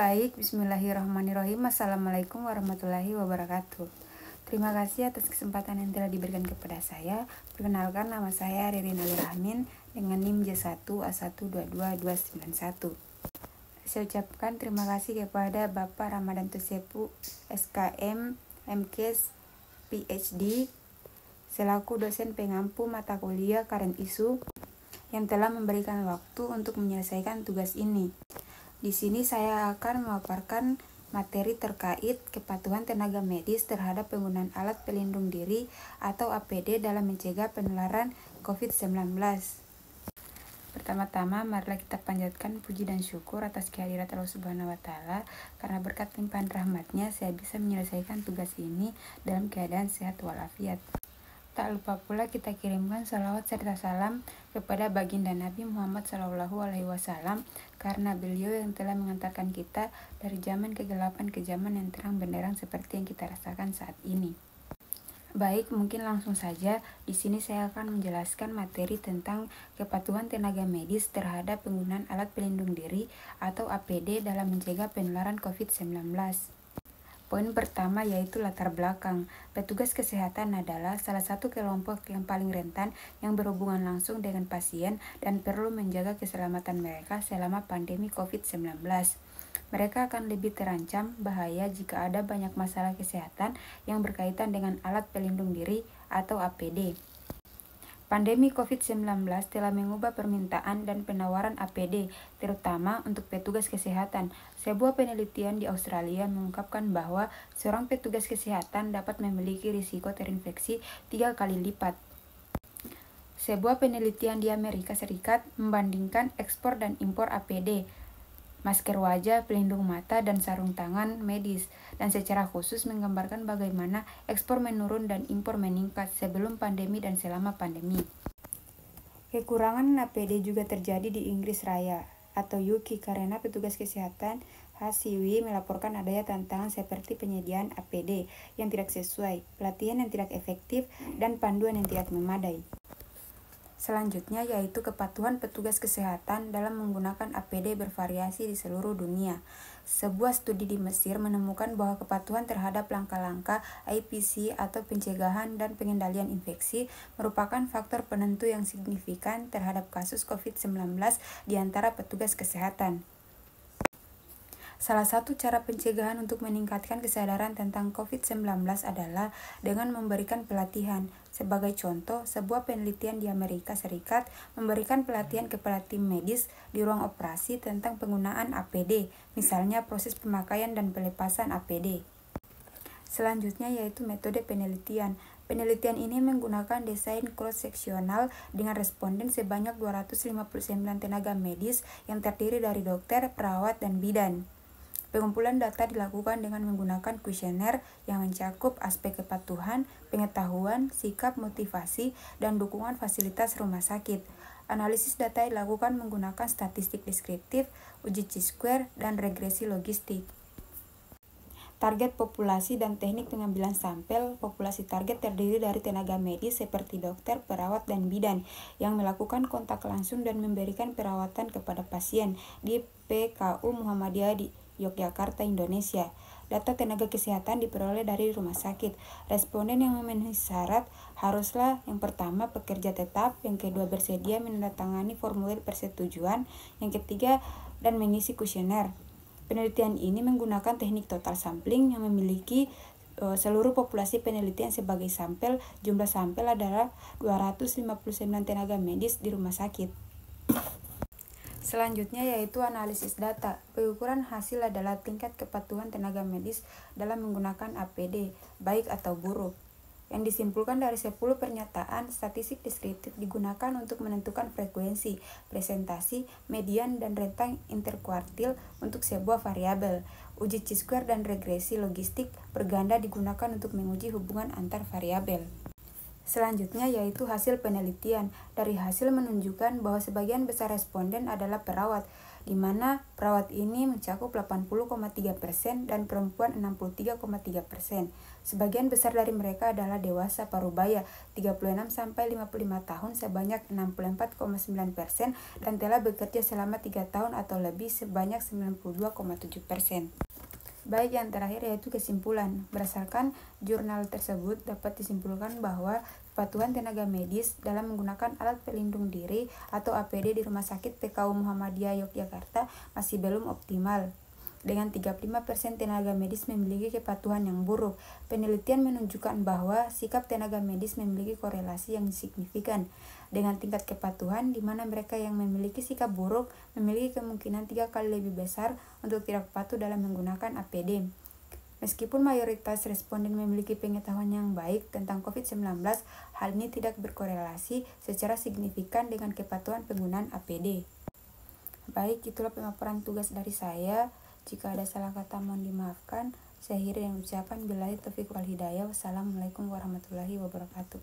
Baik, bismillahirrahmanirrahim. Assalamualaikum warahmatullahi wabarakatuh. Terima kasih atas kesempatan yang telah diberikan kepada saya. Perkenalkan, nama saya Ririn Ali Rahmin dengan NIM J1A1222291. Saya ucapkan terima kasih kepada Bapak Ramadan Tusepu, SKM, MKes, PhD, selaku dosen pengampu mata kuliah Current Issue yang telah memberikan waktu untuk menyelesaikan tugas ini. Di sini saya akan memaparkan materi terkait kepatuhan tenaga medis terhadap penggunaan alat pelindung diri atau APD dalam mencegah penularan COVID-19. Pertama-tama, marilah kita panjatkan puji dan syukur atas kehadirat Allah Subhanahu wa Ta'ala, karena berkat limpahan rahmatnya saya bisa menyelesaikan tugas ini dalam keadaan sehat walafiat. Tak lupa pula kita kirimkan salawat serta salam kepada baginda Nabi Muhammad SAW, karena beliau yang telah mengantarkan kita dari zaman kegelapan ke zaman yang terang benderang seperti yang kita rasakan saat ini. Baik, mungkin langsung saja. Di sini saya akan menjelaskan materi tentang kepatuhan tenaga medis terhadap penggunaan alat pelindung diri atau APD dalam mencegah penularan COVID-19. Poin pertama yaitu latar belakang. Petugas kesehatan adalah salah satu kelompok yang paling rentan yang berhubungan langsung dengan pasien dan perlu menjaga keselamatan mereka selama pandemi COVID-19. Mereka akan lebih terancam bahaya jika ada banyak masalah kesehatan yang berkaitan dengan alat pelindung diri atau APD. Pandemi COVID-19 telah mengubah permintaan dan penawaran APD, terutama untuk petugas kesehatan. Sebuah penelitian di Australia mengungkapkan bahwa seorang petugas kesehatan dapat memiliki risiko terinfeksi 3 kali lipat. Sebuah penelitian di Amerika Serikat membandingkan ekspor dan impor APD, masker wajah, pelindung mata, dan sarung tangan medis, dan secara khusus menggambarkan bagaimana ekspor menurun dan impor meningkat sebelum pandemi dan selama pandemi. Kekurangan APD juga terjadi di Inggris Raya atau UK karena petugas kesehatan HCW melaporkan adanya tantangan seperti penyediaan APD yang tidak sesuai, pelatihan yang tidak efektif, dan panduan yang tidak memadai. Selanjutnya yaitu kepatuhan petugas kesehatan dalam menggunakan APD bervariasi di seluruh dunia. Sebuah studi di Mesir menemukan bahwa kepatuhan terhadap langkah-langkah IPC atau pencegahan dan pengendalian infeksi merupakan faktor penentu yang signifikan terhadap kasus COVID-19 di antara petugas kesehatan. Salah satu cara pencegahan untuk meningkatkan kesadaran tentang COVID-19 adalah dengan memberikan pelatihan. Sebagai contoh, sebuah penelitian di Amerika Serikat memberikan pelatihan kepada tim medis di ruang operasi tentang penggunaan APD, misalnya proses pemakaian dan pelepasan APD. Selanjutnya yaitu metode penelitian. Penelitian ini menggunakan desain cross-seksional dengan responden sebanyak 259 tenaga medis yang terdiri dari dokter, perawat, dan bidan. Pengumpulan data dilakukan dengan menggunakan kuesioner yang mencakup aspek kepatuhan, pengetahuan, sikap, motivasi, dan dukungan fasilitas rumah sakit. Analisis data dilakukan menggunakan statistik deskriptif, uji chi-square, dan regresi logistik. Target populasi dan teknik pengambilan sampel. Populasi target terdiri dari tenaga medis seperti dokter, perawat, dan bidan yang melakukan kontak langsung dan memberikan perawatan kepada pasien di PKU Muhammadiyah di Yogyakarta, Indonesia. Data tenaga kesehatan diperoleh dari rumah sakit. Responden yang memenuhi syarat haruslah yang pertama pekerja tetap, yang kedua bersedia menandatangani formulir persetujuan, yang ketiga dan mengisi kuesioner. Penelitian ini menggunakan teknik total sampling yang memiliki seluruh populasi penelitian sebagai sampel. Jumlah sampel adalah 259 tenaga medis di rumah sakit. Selanjutnya yaitu analisis data. Pengukuran hasil adalah tingkat kepatuhan tenaga medis dalam menggunakan APD, baik atau buruk, yang disimpulkan dari 10 pernyataan. Statistik deskriptif digunakan untuk menentukan frekuensi, presentasi, median, dan rentang interkuartil untuk sebuah variabel. Uji chi-square dan regresi logistik berganda digunakan untuk menguji hubungan antar variabel. Selanjutnya yaitu hasil penelitian. Dari hasil menunjukkan bahwa sebagian besar responden adalah perawat. di mana perawat ini mencakup 80,3% dan perempuan 63,3%. Sebagian besar dari mereka adalah dewasa parubaya 36-55 tahun sebanyak 64,9% dan telah bekerja selama 3 tahun atau lebih sebanyak 92,7%. Baik, yang terakhir yaitu kesimpulan. Berdasarkan jurnal tersebut dapat disimpulkan bahwa kepatuhan tenaga medis dalam menggunakan alat pelindung diri atau APD di Rumah Sakit PKU Muhammadiyah Yogyakarta masih belum optimal. Dengan 35% tenaga medis memiliki kepatuhan yang buruk. Penelitian menunjukkan bahwa sikap tenaga medis memiliki korelasi yang signifikan dengan tingkat kepatuhan, di mana mereka yang memiliki sikap buruk memiliki kemungkinan 3 kali lebih besar untuk tidak patuh dalam menggunakan APD. Meskipun mayoritas responden memiliki pengetahuan yang baik tentang COVID-19, hal ini tidak berkorelasi secara signifikan dengan kepatuhan penggunaan APD. Baik, itulah pemaparan tugas dari saya. Jika ada salah kata mohon dimaafkan. Saya akhiri dengan ucapan billahi taufiq wal hidayah. Wassalamualaikum warahmatullahi wabarakatuh.